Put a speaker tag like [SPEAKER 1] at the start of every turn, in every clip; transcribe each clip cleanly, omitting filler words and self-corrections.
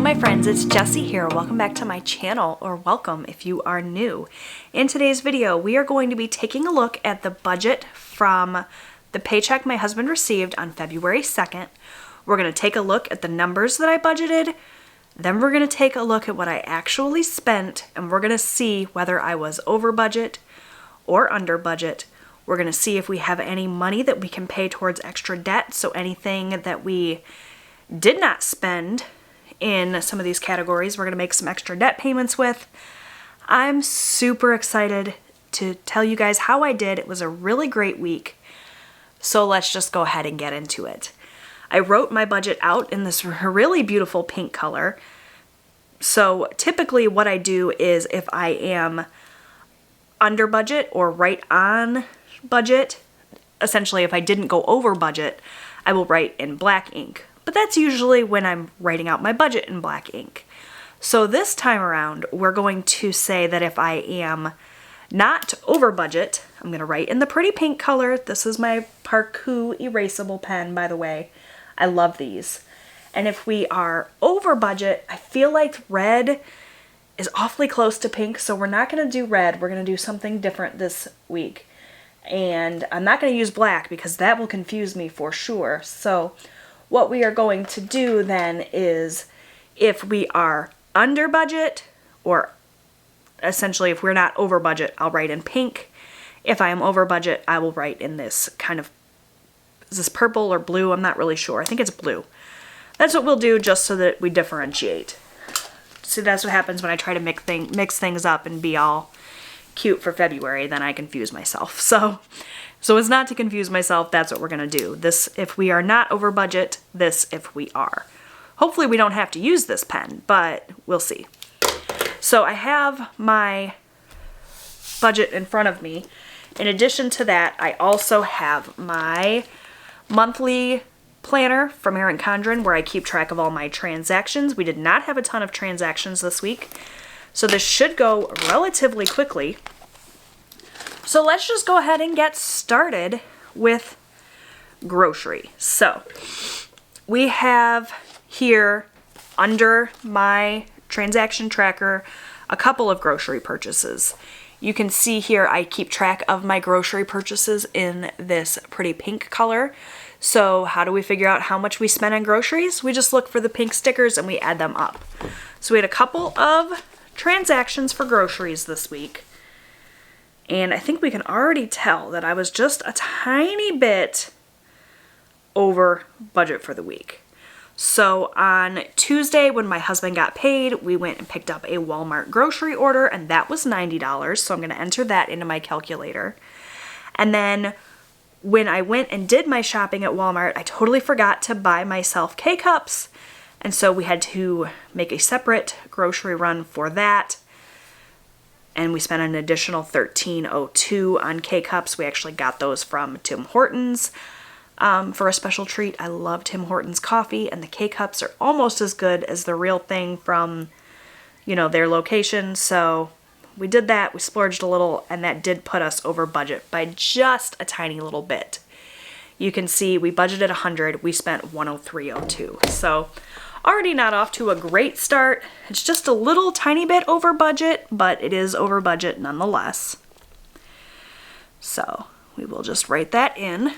[SPEAKER 1] my friends, it's Jessie here. Welcome back to my channel, or welcome if you are new. In today's video, we are going to be taking a look at the budget from the paycheck my husband received on February 2nd. We're going to take a look at the numbers that I budgeted, then we're going to take a look at what I actually spent, and we're going to see whether I was over budget or under budget. We're going to see if we have any money that we can pay towards extra debt, so anything that we did not spend in some of these categories, we're going to make some extra debt payments with. I'm super excited to tell you guys how I did. It was a really great week. So let's just go ahead and get into it. I wrote my budget out in this really beautiful pink color. So typically what I do is if I am under budget or right on budget, essentially if I didn't go over budget, I will write in black ink. But that's usually when I'm writing out my budget in black ink. So this time around, we're going to say that if I am not over budget, I'm going to write in the pretty pink color. This is my Parkoo Eraseable pen, by the way. I love these. And if we are over budget, I feel like red is awfully close to pink, so we're not going to do red. We're going to do something different this week. And I'm not going to use black because that will confuse me for sure. So what we are going to do then is if we are under budget, or essentially if we're not over budget, I'll write in pink. If I am over budget, I will write in this kind of, is this purple or blue? I'm not really sure. I think it's blue. That's what we'll do just so that we differentiate. See, that's what happens when I try to mix things up and be all cute for February, then I confuse myself. So as not to confuse myself, that's what we're going to do. This if we are not over budget, this if we are. Hopefully we don't have to use this pen, but we'll see. So I have my budget in front of me. In addition to that, I also have my monthly planner from Erin Condren where I keep track of all my transactions. We did not have a ton of transactions this week, so this should go relatively quickly. So let's just go ahead and get started with grocery. So we have here under my transaction tracker a couple of grocery purchases. You can see here I keep track of my grocery purchases in this pretty pink color. So how do we figure out how much we spent on groceries? We just look for the pink stickers and we add them up. So we had a couple of transactions for groceries this week. And I think we can already tell that I was just a tiny bit over budget for the week. So on Tuesday when my husband got paid, we went and picked up a Walmart grocery order, and that was $90. So I'm going to enter that into my calculator. And then when I went and did my shopping at Walmart, I totally forgot to buy myself K-Cups. And so we had to make a separate grocery run for that. And we spent an additional $13.02 on K-Cups. We actually got those from Tim Hortons for a special treat. I love Tim Hortons coffee, and the K-Cups are almost as good as the real thing from, their location. So we did that, we splurged a little, and that did put us over budget by just a tiny little bit. You can see we budgeted $100, we spent $103.02. So already not off to a great start. It's just a little tiny bit over budget, but it is over budget nonetheless. So we will just write that in.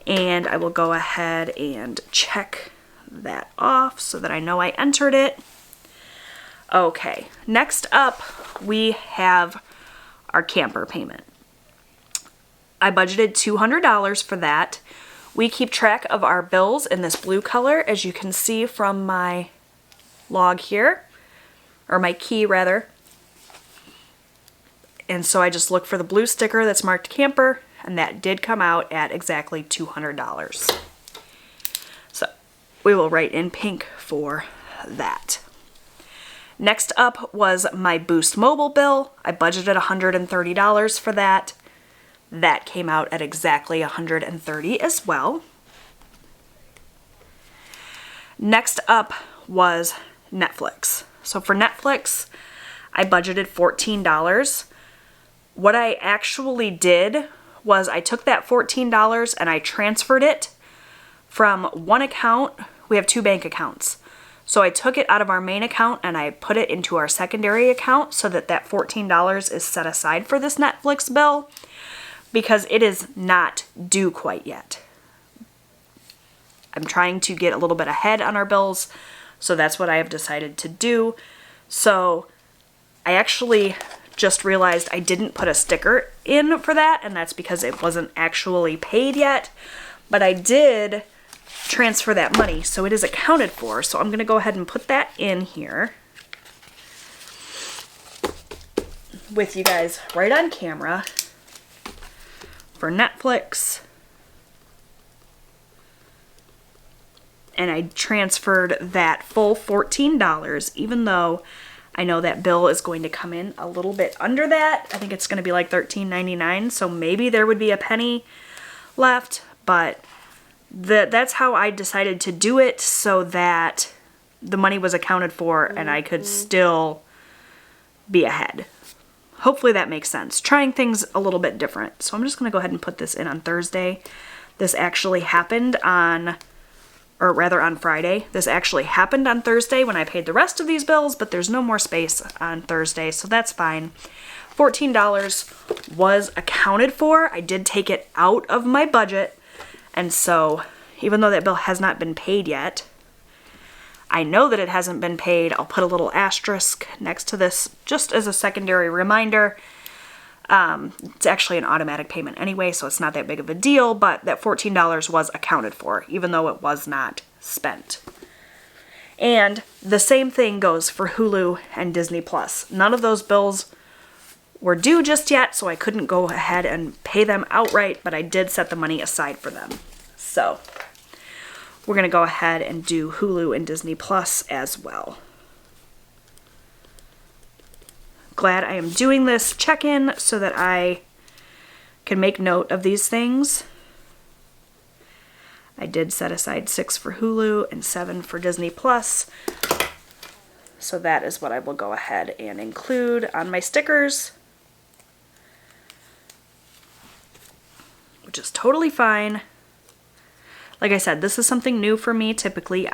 [SPEAKER 1] And I will go ahead and check that off so that I know I entered it. Okay, next up we have our camper payment. I budgeted $200 for that. We keep track of our bills in this blue color, as you can see from my log here, or my key rather. And so I just look for the blue sticker that's marked camper, and that did come out at exactly $200. So we will write in pink for that. Next up was my Boost mobile bill. I budgeted $130 for that. That came out at exactly $130 as well. Next up was Netflix. So for Netflix, I budgeted $14. What I actually did was I took that $14 and I transferred it from one account. We have two bank accounts. So I took it out of our main account and I put it into our secondary account so that that $14 is set aside for this Netflix bill, because it is not due quite yet. I'm trying to get a little bit ahead on our bills, so that's what I have decided to do. So I actually just realized I didn't put a sticker in for that, and that's because it wasn't actually paid yet, but I did transfer that money, so it is accounted for. So I'm going to go ahead and put that in here with you guys right on camera for Netflix. And I transferred that full $14, even though I know that bill is going to come in a little bit under that. I think it's going to be like $13.99, so maybe there would be a penny left, but that's how I decided to do it, so that the money was accounted for and I could still be ahead. Hopefully that makes sense. Trying things a little bit different. So I'm just going to go ahead and put this in on Thursday. This actually happened on Friday. This actually happened on Thursday when I paid the rest of these bills, but there's no more space on Thursday, so that's fine. $14 was accounted for. I did take it out of my budget, and so even though that bill has not been paid yet, I know that it hasn't been paid. I'll put a little asterisk next to this just as a secondary reminder. It's actually an automatic payment anyway, so it's not that big of a deal, but that $14 was accounted for, even though it was not spent. And the same thing goes for Hulu and Disney Plus. None of those bills were due just yet, so I couldn't go ahead and pay them outright, but I did set the money aside for them. So we're going to go ahead and do Hulu and Disney Plus as well. Glad I am doing this check-in so that I can make note of these things. I did set aside 6 for Hulu and 7 for Disney Plus. So that is what I will go ahead and include on my stickers, which is totally fine. Like I said, this is something new for me. Typically,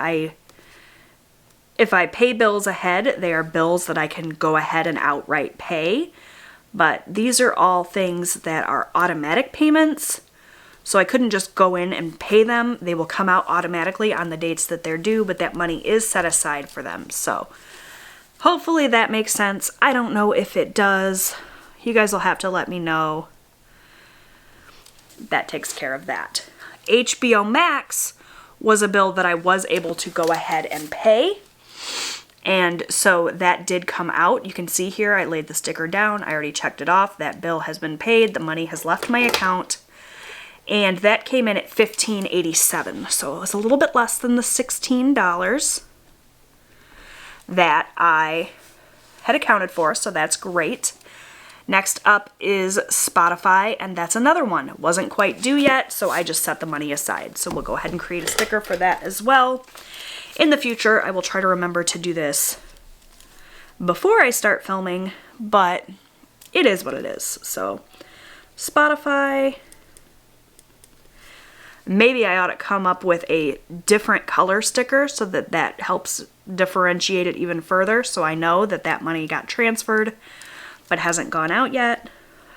[SPEAKER 1] if I pay bills ahead, they are bills that I can go ahead and outright pay. But these are all things that are automatic payments, so I couldn't just go in and pay them. They will come out automatically on the dates that they're due, but that money is set aside for them. So hopefully that makes sense. I don't know if it does. You guys will have to let me know. That takes care of that. HBO Max was a bill that I was able to go ahead and pay. And so that did come out. You can see here I laid the sticker down. I already checked it off. That bill has been paid. The money has left my account. And that came in at $15.87. So it was a little bit less than the $16 that I had accounted for. So that's great. Next up is Spotify, and that's another one. It wasn't quite due yet, so I just set the money aside. So we'll go ahead and create a sticker for that as well. In the future, I will try to remember to do this before I start filming, but it is what it is. So Spotify. Maybe I ought to come up with a different color sticker so that that helps differentiate it even further, so I know that that money got transferred but hasn't gone out yet.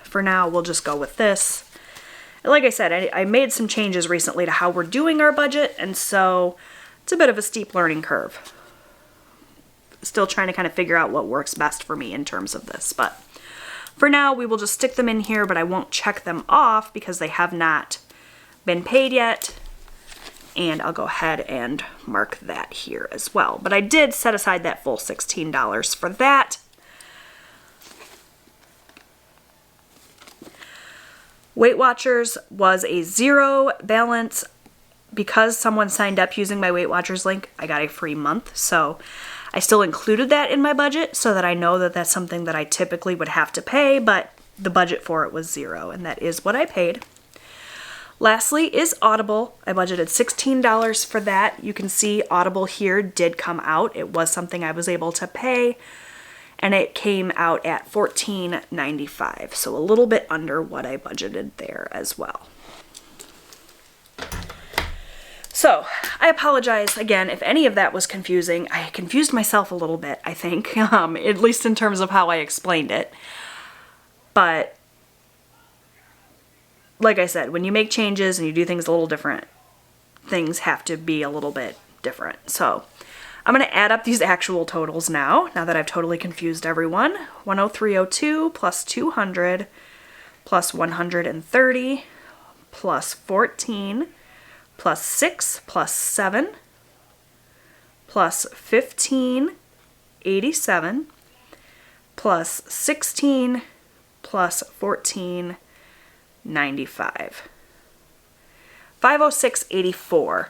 [SPEAKER 1] For now, we'll just go with this. Like I said, I made some changes recently to how we're doing our budget, and so it's a bit of a steep learning curve. Still trying to kind of figure out what works best for me in terms of this, but for now, we will just stick them in here, but I won't check them off because they have not been paid yet, and I'll go ahead and mark that here as well. But I did set aside that full $16 for that. Weight Watchers was a 0 balance. Because someone signed up using my Weight Watchers link, I got a free month, so I still included that in my budget so that I know that that's something that I typically would have to pay, but the budget for it was 0, and that is what I paid. Lastly is Audible. I budgeted $16 for that. You can see Audible here did come out. It was something I was able to pay, and it came out at $14.95, so a little bit under what I budgeted there as well. So I apologize again if any of that was confusing. I confused myself a little bit, I think, at least in terms of how I explained it. But like I said, when you make changes and you do things a little different, things have to be a little bit different. So I'm going to add up these actual totals now that I've totally confused everyone. 10302 plus 200 plus 130 plus 14 plus 6 plus 7 plus 1587 plus 16 plus 1495. 506.84.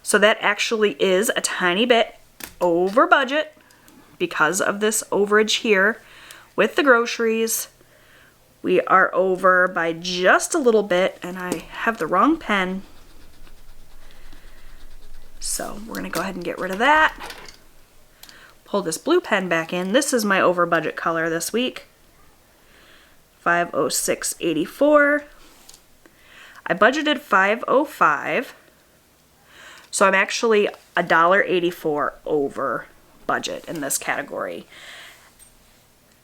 [SPEAKER 1] So that actually is a tiny bit over budget because of this overage here with the groceries. We are over by just a little bit, and I have the wrong pen. So we're going to go ahead and get rid of that. Pull this blue pen back in. This is my over budget color this week. 506.84. I budgeted $505. So I'm actually $1.84 over budget in this category.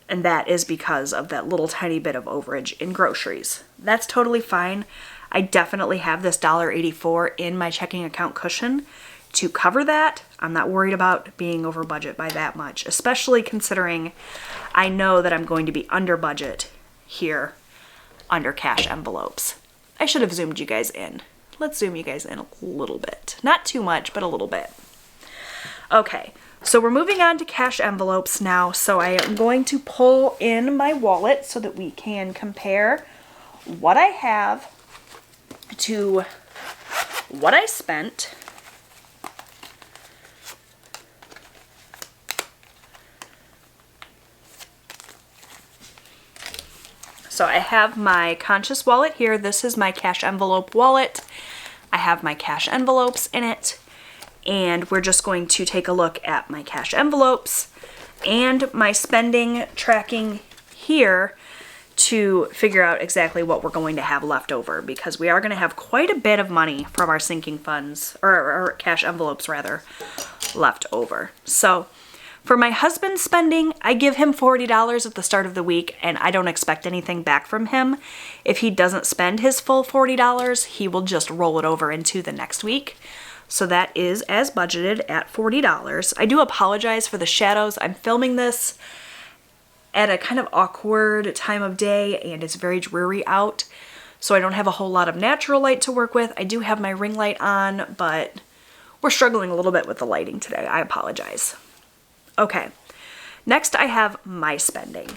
[SPEAKER 1] And that is because of that little tiny bit of overage in groceries. That's totally fine. I definitely have this $1.84 in my checking account cushion to cover that. I'm not worried about being over budget by that much, especially considering I know that I'm going to be under budget here under cash envelopes. I should have zoomed you guys in. Let's zoom you guys in a little bit. Not too much, but a little bit. Okay, so we're moving on to cash envelopes now. So I am going to pull in my wallet so that we can compare what I have to what I spent. So I have my Conscious wallet here. This is my cash envelope wallet. I have my cash envelopes in it. And we're just going to take a look at my cash envelopes and my spending tracking here to figure out exactly what we're going to have left over, because we are going to have quite a bit of money from our sinking funds, or cash envelopes rather, left over. So for my husband's spending, I give him $40 at the start of the week, and I don't expect anything back from him. If he doesn't spend his full $40, he will just roll it over into the next week. So that is as budgeted at $40. I do apologize for the shadows. I'm filming this at a kind of awkward time of day, and it's very dreary out, so I don't have a whole lot of natural light to work with. I do have my ring light on, but we're struggling a little bit with the lighting today. I apologize. Okay, next I have my spending.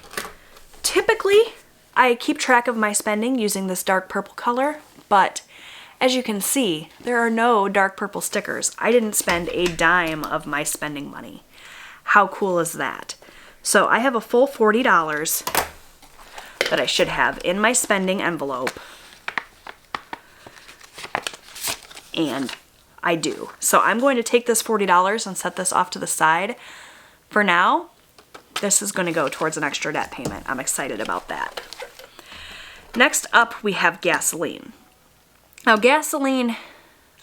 [SPEAKER 1] Typically, I keep track of my spending using this dark purple color, but as you can see, there are no dark purple stickers. I didn't spend a dime of my spending money. How cool is that? So I have a full $40 that I should have in my spending envelope, and I do. So I'm going to take this $40 and set this off to the side. For now, this is going to go towards an extra debt payment. I'm excited about that. Next up, we have gasoline. Now gasoline,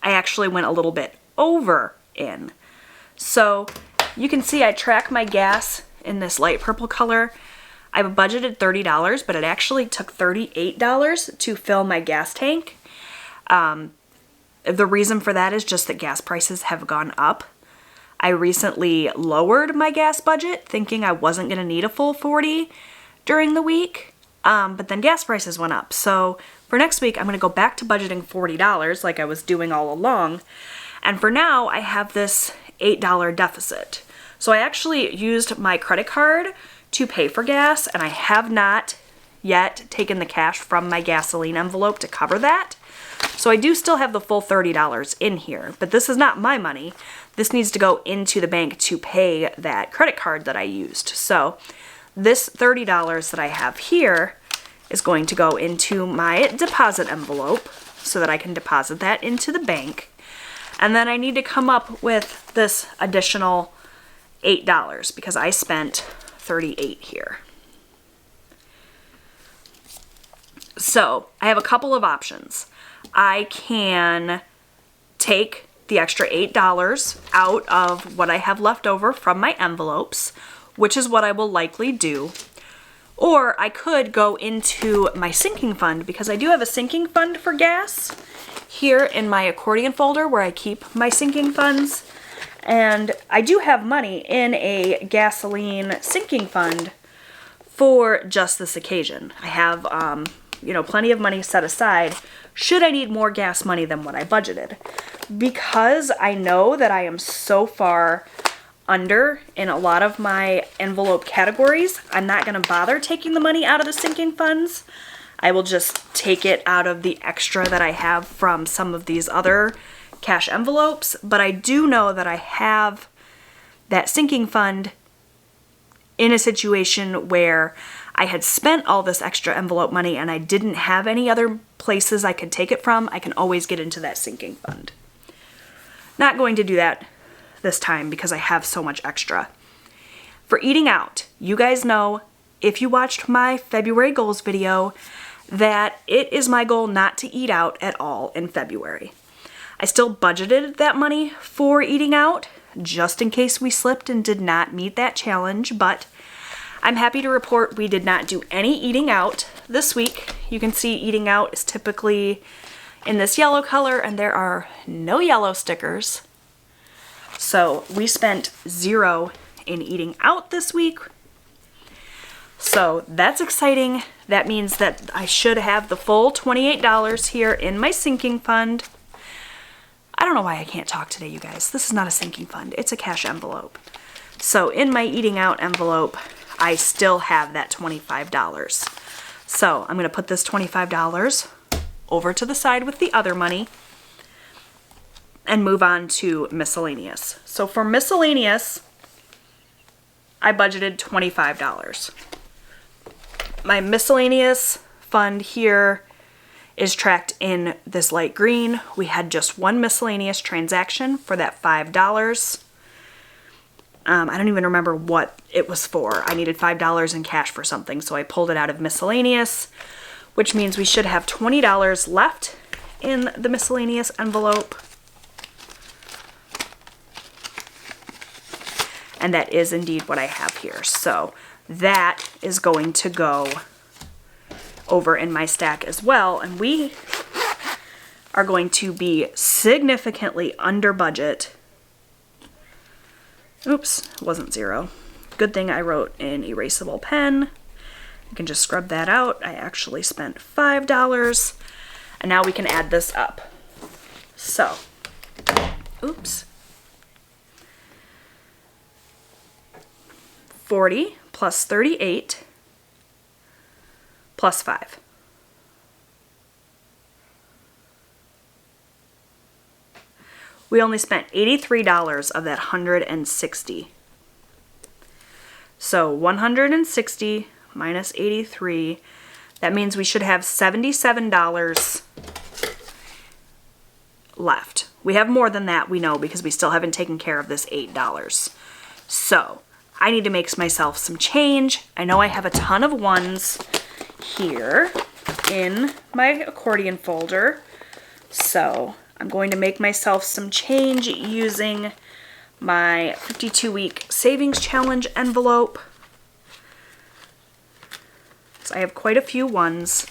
[SPEAKER 1] I actually went a little bit over in. So you can see I track my gas in this light purple color. I budgeted $30, but it actually took $38 to fill my gas tank. The reason for that is just that gas prices have gone up. I recently lowered my gas budget, thinking I wasn't going to need a full 40 during the week, but then gas prices went up. So for next week, I'm going to go back to budgeting $40 like I was doing all along. And for now, I have this $8 deficit. So I actually used my credit card to pay for gas, and I have not yet taken the cash from my gasoline envelope to cover that. So I do still have the full $30 in here, but this is not my money. This needs to go into the bank to pay that credit card that I used. So this $30 that I have here is going to go into my deposit envelope so that I can deposit that into the bank. And then I need to come up with this additional $8 because I spent $38 here. So I have a couple of options. I can take the extra $8 out of what I have left over from my envelopes, which is what I will likely do. Or I could go into my sinking fund, because I do have a sinking fund for gas here in my accordion folder where I keep my sinking funds. And I do have money in a gasoline sinking fund for just this occasion. I have, you know, plenty of money set aside should I need more gas money than what I budgeted. Because I know that I am so far under in a lot of my envelope categories, I'm not going to bother taking the money out of the sinking funds. I will just take it out of the extra that I have from some of these other cash envelopes. But I do know that I have that sinking fund in a situation where I had spent all this extra envelope money and I didn't have any other places I could take it from. I can always get into that sinking fund. Not going to do that this time because I have so much extra. For eating out, you guys know, if you watched my February goals video, that it is my goal not to eat out at all in February. I still budgeted that money for eating out, just in case we slipped and did not meet that challenge, but I'm happy to report we did not do any eating out this week. You can see eating out is typically in this yellow color, and there are no yellow stickers. So we spent 0 in eating out this week. So that's exciting. That means that I should have the full $28 here in my sinking fund. I don't know why I can't talk today, you guys. This is not a sinking fund. It's a cash envelope. So in my eating out envelope, I still have that $25. So I'm going to put this $25 over to the side with the other money and move on to miscellaneous. So for miscellaneous, I budgeted $25. My miscellaneous fund here is tracked in this light green. We had just one miscellaneous transaction for that $5. I don't even remember what it was for. I needed $5 in cash for something, so I pulled it out of miscellaneous, which means we should have $20 left in the miscellaneous envelope. And that is indeed what I have here. So that is going to go over in my stack as well. And we are going to be significantly under budget. Oops, it wasn't 0. Good thing I wrote in erasable pen. You can just scrub that out. I actually spent $5. And now we can add this up. So, oops. 40 plus 38 plus 5. We only spent $83 of that $160. So 160 minus 83, that means we should have $77 left. We have more than that, we know, because we still haven't taken care of this $8. So I need to make myself some change. I know I have a ton of ones here in my accordion folder. So I'm going to make myself some change using my 52-week savings challenge envelope. So I have quite a few ones.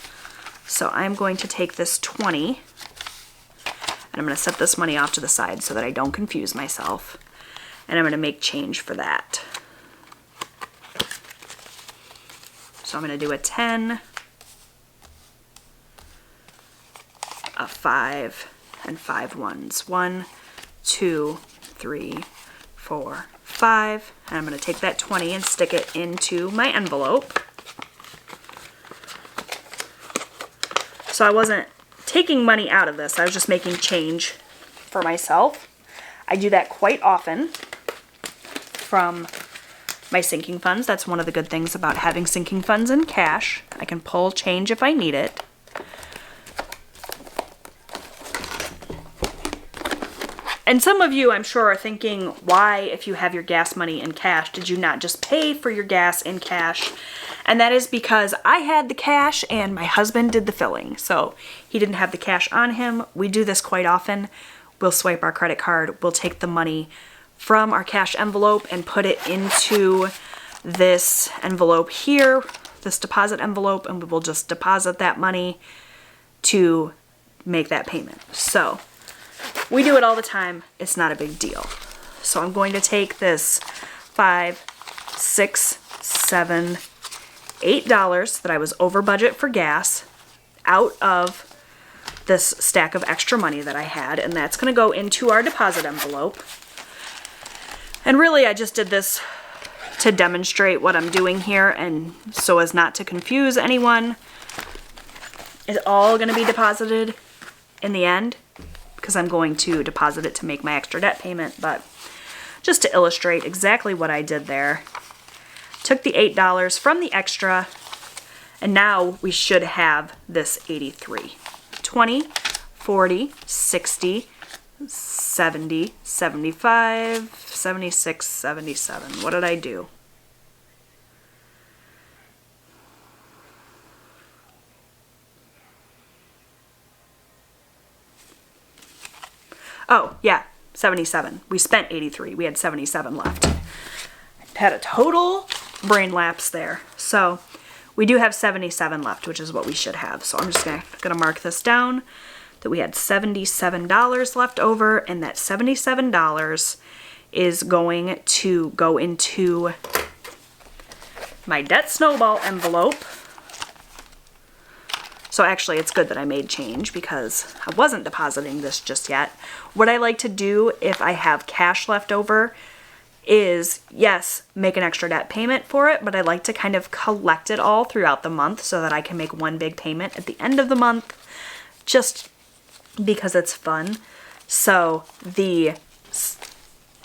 [SPEAKER 1] So I'm going to take this 20 and I'm going to set this money off to the side so that I don't confuse myself. And I'm going to make change for that. So I'm going to do a 10, a 5, and 5 ones. 1, 2, 3, 4, 5. And I'm going to take that 20 and stick it into my envelope. So I wasn't taking money out of this. I was just making change for myself. I do that quite often from my sinking funds. That's one of the good things about having sinking funds in cash. I can pull change if I need it. And some of you, I'm sure, are thinking, why, if you have your gas money in cash, did you not just pay for your gas in cash? And that is because I had the cash and my husband did the filling. So he didn't have the cash on him. We do this quite often. we'll swipe our credit card, we'll take the money from our cash envelope and put it into this envelope here, this deposit envelope, and we will just deposit that money to make that payment. So we do it all the time. It's not a big deal. So I'm going to take this $5, $6, $7, $8 that I was over budget for gas out of this stack of extra money that I had, and that's going to go into our deposit envelope. And really, I just did this to demonstrate what I'm doing here, and so as not to confuse anyone. It's all going to be deposited in the end, because I'm going to deposit it to make my extra debt payment, but just to illustrate exactly what I did there. Took the $8 from the extra, and now we should have this 83. 20, 40, 60, 70, 75, 76, 77. What did I do? Oh, yeah, 77. We spent 83. We had 77 left. Had a total brain lapse there. So we do have 77 left, which is what we should have. So I'm just gonna mark this down, that we had $77 left over, and that $77 is going to go into my debt snowball envelope. So actually it's good that I made change because I wasn't depositing this just yet. What I like to do if I have cash left over is, yes, make an extra debt payment for it, but I like to kind of collect it all throughout the month so that I can make one big payment at the end of the month, just because it's fun. So the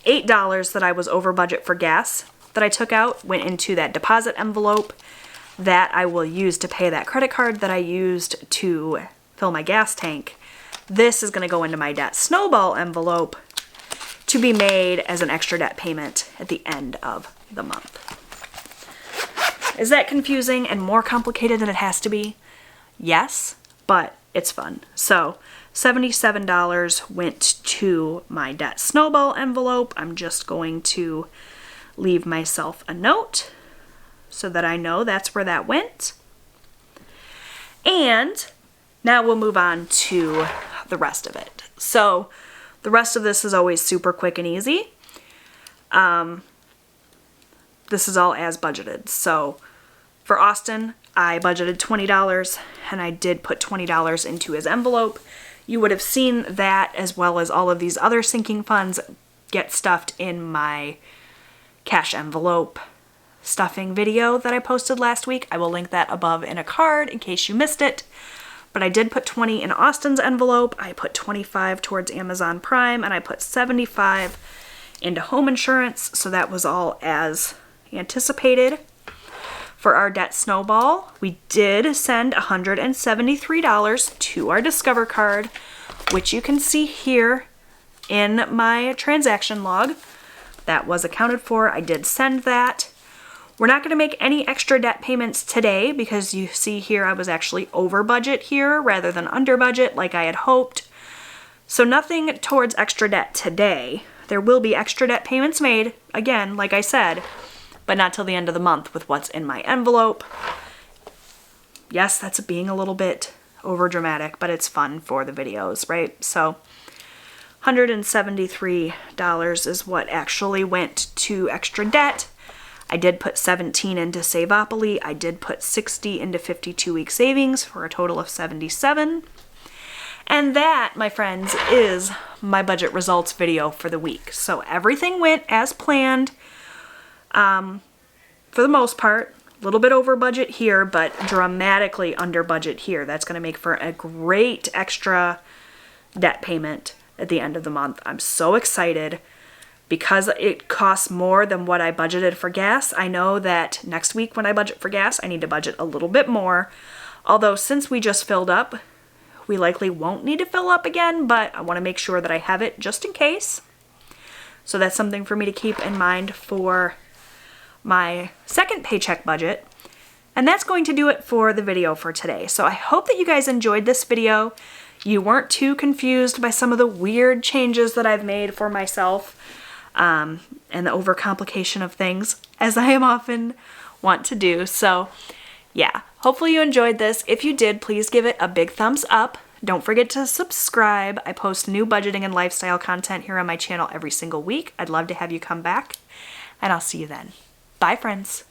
[SPEAKER 1] $8 that I was over budget for gas that I took out went into that deposit envelope that I will use to pay that credit card that I used to fill my gas tank. This is going to go into my debt snowball envelope to be made as an extra debt payment at the end of the month. Is that confusing and more complicated than it has to be? Yes, but it's fun. So $77 went to my debt snowball envelope. I'm just going to leave myself a note so that I know that's where that went. And now we'll move on to the rest of it. So the rest of this is always super quick and easy. This is all as budgeted. So for Austin, I budgeted $20 and I did put $20 into his envelope. You would have seen that, as well as all of these other sinking funds, get stuffed in my cash envelope stuffing video that I posted last week. I will link that above in a card in case you missed it. But I did put 20 in Austin's envelope. I put 25 towards Amazon Prime, and I put 75 into home insurance. So that was all as anticipated. For our debt snowball, we did send $173 to our Discover card, which you can see here in my transaction log. That was accounted for. I did send that. We're not going to make any extra debt payments today because you see here I was actually over budget here rather than under budget like I had hoped. So nothing towards extra debt today. There will be extra debt payments made, again, like I said, but not till the end of the month with what's in my envelope. Yes, that's being a little bit over dramatic, but it's fun for the videos, right? So $173 is what actually went to extra debt. I did put 17 into Savopoly. I did put 60 into 52-week savings for a total of 77. And that, my friends, is my budget results video for the week. So everything went as planned. For the most part, a little bit over budget here, but dramatically under budget here. That's going to make for a great extra debt payment at the end of the month. I'm so excited. Because it costs more than what I budgeted for gas, I know that next week when I budget for gas, I need to budget a little bit more. Although since we just filled up, we likely won't need to fill up again, but I want to make sure that I have it just in case. So that's something for me to keep in mind for my second paycheck budget. And that's going to do it for the video for today. So I hope that you guys enjoyed this video. you weren't too confused by some of the weird changes that I've made for myself and the overcomplication of things, as I am often want to do. So yeah, hopefully you enjoyed this. If you did, please give it a big thumbs up. Don't forget to subscribe. I post new budgeting and lifestyle content here on my channel every single week. I'd love to have you come back, and I'll see you then. Bye, friends.